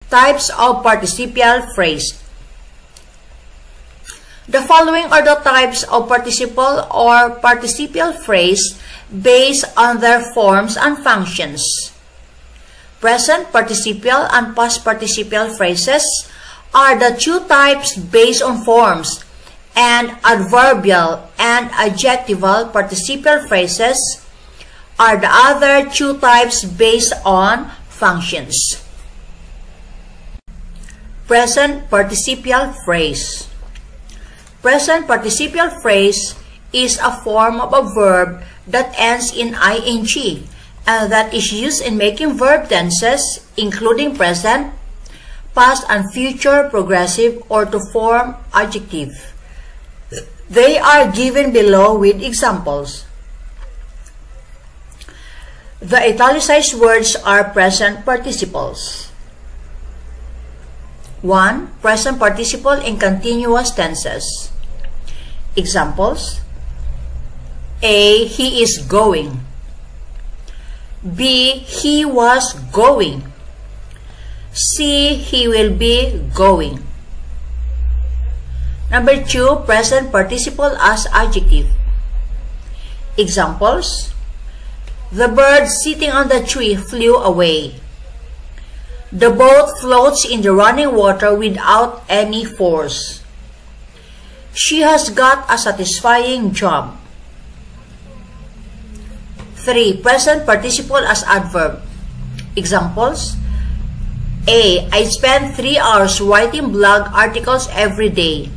Types of participial phrase. The following are the types of participle or participial phrase based on their forms and functions. Present participial and past participial phrases are the two types based on forms, and adverbial and adjectival participial phrases are the other two types based on functions. Present participial phrase. Present participial phrase is a form of a verb that ends in ing and that is used in making verb tenses, including present, past and future progressive, or to form adjective. They are given below with examples. The italicized words are present participles. 1. Present participle in continuous tenses. Examples: A. He is going. B. He was going. C. He will be going. Number 2. Present participle as adjective. Examples: The bird sitting on the tree flew away. The boat floats in the running water without any force. She has got a satisfying job. 3. Present participle as adverb. Examples: A. I spend 3 hours writing blog articles every day.